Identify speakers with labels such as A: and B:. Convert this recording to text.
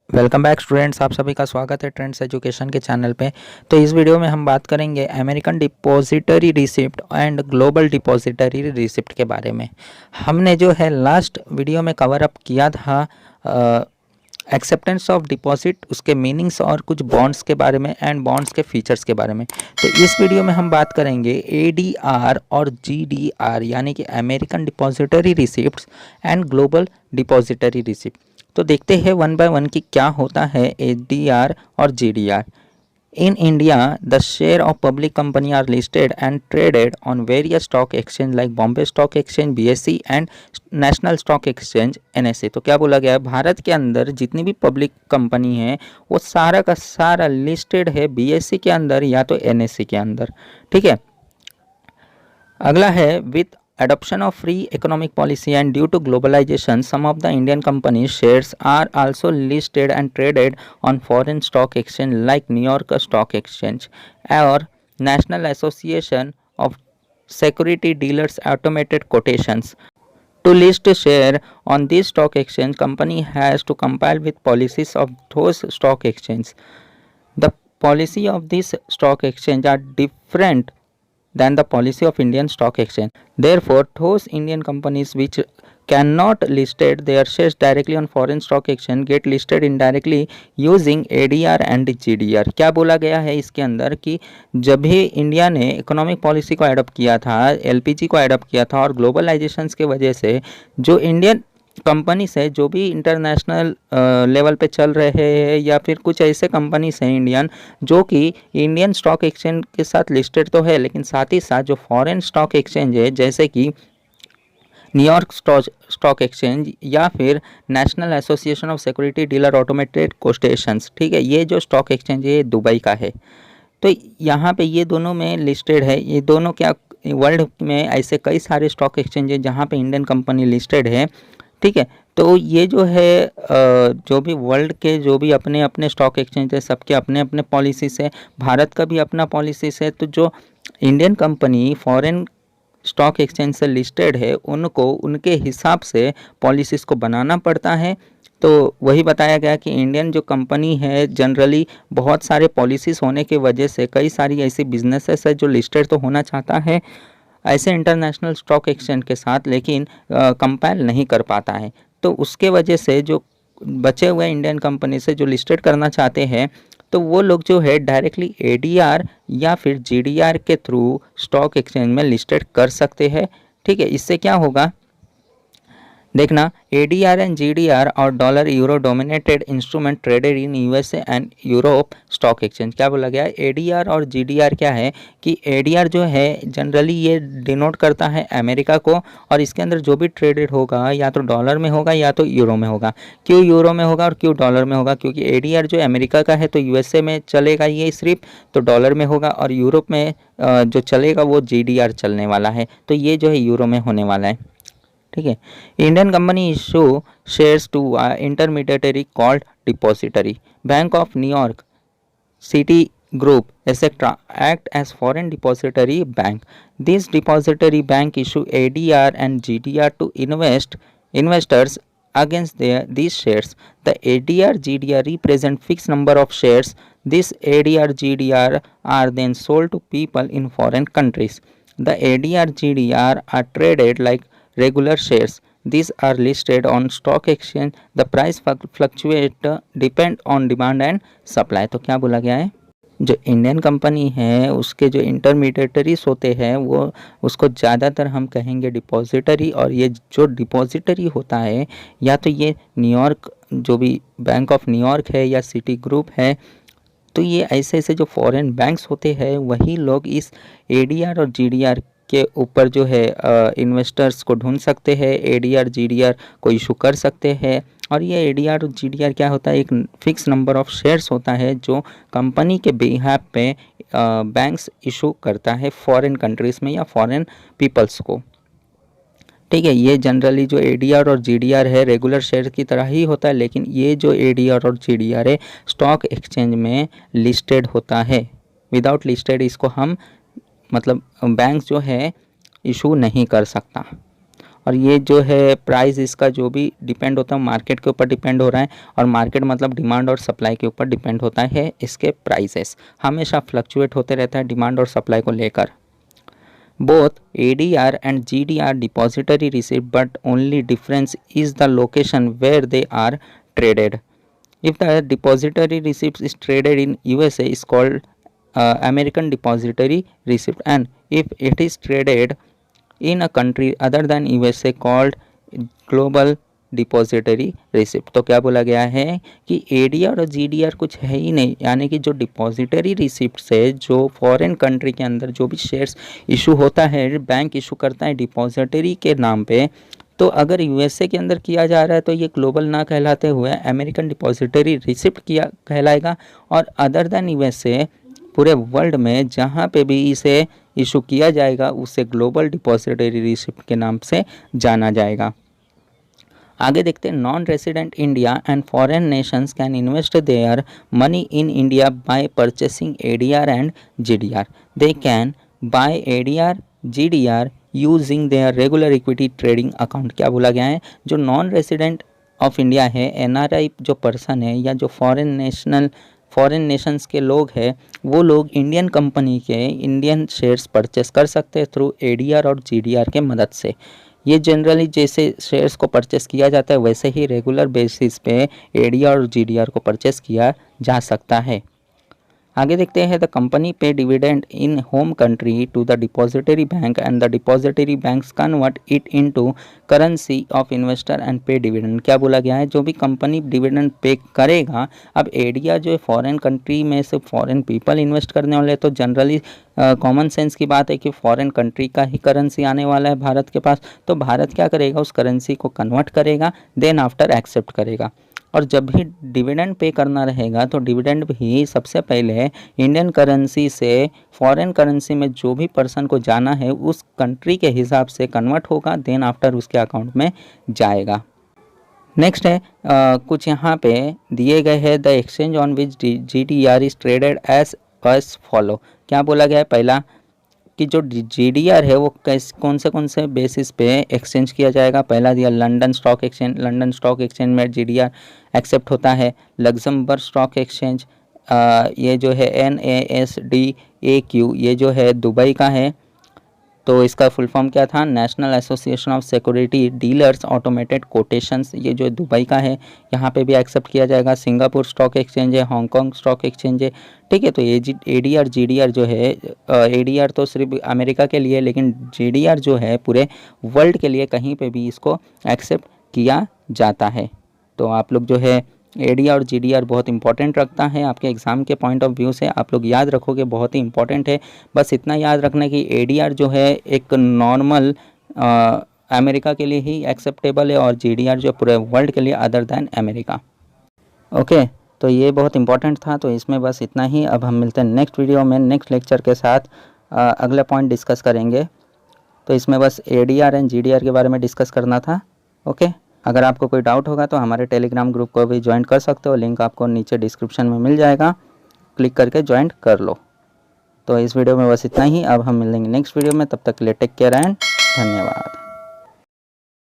A: Welcome back students, आप सभी का स्वागत है ट्रेंड्स एजुकेशन के चैनल पे। तो इस वीडियो में हम बात करेंगे American depository receipt and global depository receipt के बारे में। हमने जो है लास्ट वीडियो में कवर अप किया था एक्सेप्टेंस ऑफ डिपॉजिट, उसके मीनिंग्स और कुछ बॉन्ड्स के बारे में एंड बॉन्ड्स के फीचर्स के बारे में। तो इस वीडियो में हम बात करेंगे एडीआर और जीडीआर यानी कि American depository receipts and global depository receipt. तो देखते हैं वन बाय वन कि क्या होता है एडीआर और GDR. In India the share of public company are listed and traded on various stock exchange like Bombay stock exchange BSE and national stock exchange NSA. तो क्या बोला गया है, भारत के अंदर जितनी भी पब्लिक कंपनी है वो सारा का सारा लिस्टेड है बीएसई के अंदर या तो एनएसए के अंदर। ठीक है, अगला है with adoption of free economic policy and due to globalization, some of the Indian companies shares are also listed and traded on foreign stock exchange like New York Stock Exchange or National Association of Security Dealers Automated Quotations. To list a share on this stock exchange, company has to comply with policies of those stock exchange. The policy of this stock exchange are different than the policy of Indian Stock Exchange. Therefore, those Indian companies which cannot listed their shares directly on foreign stock exchange get listed indirectly using ADR and GDR. क्या बोला गया है इसके अंदर कि जब भी India ने इकोनॉमिक पॉलिसी को एडॉप्ट किया था, एलपीजी को एडॉप्ट किया था और ग्लोबलाइजेशन के वजह से जो इंडियन कंपनीज है जो भी इंटरनेशनल लेवल पे चल रहे हैं या फिर कुछ ऐसे कंपनीज हैं इंडियन जो कि इंडियन स्टॉक एक्सचेंज के साथ लिस्टेड तो है, लेकिन साथ ही साथ जो फॉरेन स्टॉक एक्सचेंज है जैसे कि न्यूयॉर्क स्टॉक एक्सचेंज या फिर national association of security dealer automated quotations, ठीक है, ये जो स्टॉक एक्सचेंज है ये दुबई का है। तो यहाँ पे ये दोनों में लिस्टेड है। ये दोनों क्या, वर्ल्ड में ऐसे कई सारे स्टॉक एक्सचेंज है जहाँ पे इंडियन कंपनी लिस्टेड है। ठीक है, तो ये जो है जो भी वर्ल्ड के जो भी अपने अपने स्टॉक एक्सचेंज है सबके अपने अपने पॉलिसीज है, भारत का भी अपना पॉलिसीज है। तो जो Indian company foreign stock exchange से लिस्टेड है उनको उनके हिसाब से पॉलिसीज़ को बनाना पड़ता है। तो वही बताया गया कि इंडियन जो कंपनी है जनरली बहुत सारे पॉलिसीज़ होने की वजह से कई सारी ऐसी बिजनेसेस है जो लिस्टेड तो होना चाहता है ऐसे इंटरनेशनल स्टॉक एक्सचेंज के साथ, लेकिन कंपाइल नहीं कर पाता है। तो उसके वजह से जो बचे हुए इंडियन कंपनी से जो लिस्टेड करना चाहते हैं तो वो लोग जो है डायरेक्टली एडीआर या फिर जीडीआर के थ्रू स्टॉक एक्सचेंज में लिस्टेड कर सकते हैं। ठीक है, इससे क्या होगा देखना, एडीआर एंड जीडीआर और dollar euro dominated instrument traded in USA and Europe stock exchange. क्या बोला गया है, एडीआर और जीडीआर क्या है कि एडीआर जो है जनरली ये डिनोट करता है अमेरिका को और इसके अंदर जो भी ट्रेडेड होगा या तो डॉलर में होगा या तो यूरो में होगा। क्यों यूरो में होगा और क्यों डॉलर में होगा, क्योंकि एडीआर जो अमेरिका का है तो यूएसए में चलेगा ये सिर्फ, तो डॉलर में होगा, और यूरोप में जो चलेगा वो जीडीआर चलने वाला है, तो ये जो है यूरो में होने वाला है। ठीक है, Indian company issue shares to intermediary called depository, bank of New York, Citi group etc act as foreign depository bank. This depository bank issue ADR and GDR to investors against these shares. The ADR GDR represent fixed number of shares. This ADR GDR are then sold to people in foreign countries. The ADR GDR are traded like regular shares. These are listed on stock exchange. The price fluctuate depend on demand and supply. तो क्या बोला गया है, जो Indian company है उसके जो intermediaries होते हैं वो उसको ज़्यादातर हम कहेंगे डिपॉजिटरी, और ये जो डिपॉजिटरी होता है या तो ये न्यूयॉर्क जो भी बैंक ऑफ न्यूयॉर्क है या सिटी ग्रुप है, तो ये ऐसे ऐसे जो फॉरेन बैंक्स होते हैं वही लोग इस एडीआर और जीडीआर के ऊपर जो है इन्वेस्टर्स को ढूंढ सकते हैं, एडीआर जीडीआर को इशू कर सकते हैं। और ये एडीआर और जीडीआर क्या होता है, एक फिक्स नंबर ऑफ शेयर्स होता है जो कंपनी के बिहाफ पे बैंक्स इशू करता है फॉरेन कंट्रीज़ में या फॉरेन पीपल्स को। ठीक है, ये जनरली जो एडीआर और जीडीआर है रेगुलर शेयर की तरह ही होता है, लेकिन ये जो एडीआर और जीडीआर है स्टॉक एक्सचेंज में लिस्टेड होता है। विदाउट लिस्टेड इसको हम मतलब बैंक जो है इशू नहीं कर सकता। और ये जो है प्राइस इसका जो भी डिपेंड होता है मार्केट के ऊपर डिपेंड हो रहा है, और मार्केट मतलब डिमांड और सप्लाई के ऊपर डिपेंड होता है। इसके प्राइसेस हमेशा फ्लक्चुएट होते रहता है डिमांड और सप्लाई को लेकर। Both ADR and GDR depository receipt, but only difference is the location where they are traded. If the depository receipt is traded in USA, is called American depository receipt, and if it is traded in a country other than USA, called global depository receipt. तो क्या बोला गया है कि ADR और GDR कुछ है ही नहीं, यानी कि जो डिपॉजिटरी रिसिप्ट से जो फॉरेन कंट्री के अंदर जो भी शेयर्स इशू होता है, बैंक इशू करता है डिपॉजिटरी के नाम पे, तो अगर यूएसए के अंदर किया जा रहा है तो ये ग्लोबल ना कहलाते हुए अमेरिकन डिपॉजिटरी रिसिप्ट किया कहलाएगा, और अदर देन यूएसए पूरे वर्ल्ड में जहाँ पे भी इसे इशू किया जाएगा उसे ग्लोबल डिपॉजिटरी रिसिप्ट के नाम से जाना जाएगा। आगे देखते हैं, non resident India and foreign Nations can invest their money in India by purchasing ADR and GDR. They can buy ADR GDR using their regular equity trading account. क्या बोला गया है, जो नॉन रेसिडेंट ऑफ इंडिया है, NRI जो person है या जो फॉरेन नेशंस के लोग हैं, वो लोग इंडियन कंपनी के इंडियन शेयर्स परचेस कर सकते हैं थ्रू एडीआर और जीडीआर के मदद से। ये जनरली जैसे शेयर्स को परचेस किया जाता है वैसे ही रेगुलर बेसिस पे एडीआर और जीडीआर को परचेस किया जा सकता है। आगे देखते हैं, the company pay dividend in home country to the depository bank and the depository banks convert it into currency of investor and pay dividend. क्या बोला गया है, जो भी कंपनी डिविडेंड पे करेगा, अब एडीआर जो है फॉरेन कंट्री में से फॉरेन पीपल इन्वेस्ट करने वाले, तो जनरली कॉमन सेंस की बात है कि फॉरेन कंट्री का ही करेंसी आने वाला है भारत के पास, तो भारत क्या करेगा, उस करेंसी को कन्वर्ट करेगा, देन आफ्टर एक्सेप्ट करेगा। और जब भी डिविडेंड पे करना रहेगा तो डिविडेंड भी सबसे पहले इंडियन करेंसी से फॉरेन करेंसी में जो भी पर्सन को जाना है उस कंट्री के हिसाब से कन्वर्ट होगा, देन आफ्टर उसके अकाउंट में जाएगा। नेक्स्ट है कुछ यहाँ पे दिए गए हैं, the exchange on which GDR is traded as follow. क्या बोला गया है, पहला कि जो जीडीआर है वो कौन से बेसिस पे एक्सचेंज किया जाएगा। पहला दिया London stock exchange, London stock exchange में जीडीआर एक्सेप्ट होता है। लग्जमबर्ग स्टॉक एक्सचेंज, ये जो है NASDAQ, ये जो है दुबई का है, तो इसका फुल फॉर्म क्या था, national association of security dealers automated quotations, ये जो दुबई का है, यहाँ पे भी एक्सेप्ट किया जाएगा। सिंगापुर स्टॉक एक्सचेंज है, हांगकांग स्टॉक एक्सचेंज है, ठीक है। तो एडीआर जीडीआर जो है, एडीआर तो सिर्फ अमेरिका के लिए, लेकिन जीडीआर जो है पूरे वर्ल्ड के लिए कहीं पे भी इसको एक्सेप्ट किया जाता है। तो आप लोग जो है एडीआर और जीडीआर बहुत इंपॉर्टेंट रखता है आपके एग्ज़ाम के पॉइंट ऑफ व्यू से, आप लोग याद रखोगे, बहुत ही इंपॉर्टेंट है। बस इतना याद रखना कि एडीआर जो है एक नॉर्मल अमेरिका के लिए ही एक्सेप्टेबल है, और जीडीआर जो पूरे वर्ल्ड के लिए अदर दैन अमेरिका। ओके, तो ये बहुत इंपॉर्टेंट था, तो इसमें बस इतना ही। अब हम मिलते हैं नेक्स्ट वीडियो में नेक्स्ट लेक्चर के साथ, अगला पॉइंट डिस्कस करेंगे। तो इसमें बस एडीआर एंड जीडीआर के बारे में डिस्कस करना था। ओके, अगर आपको कोई डाउट होगा तो हमारे टेलीग्राम ग्रुप को भी ज्वाइन कर सकते हो, लिंक आपको नीचे डिस्क्रिप्शन में मिल जाएगा, क्लिक करके ज्वाइन कर लो। तो इस वीडियो में बस इतना ही, अब हम मिलेंगे नेक्स्ट वीडियो में, तब तक के लिए टेक केयर एंड धन्यवाद।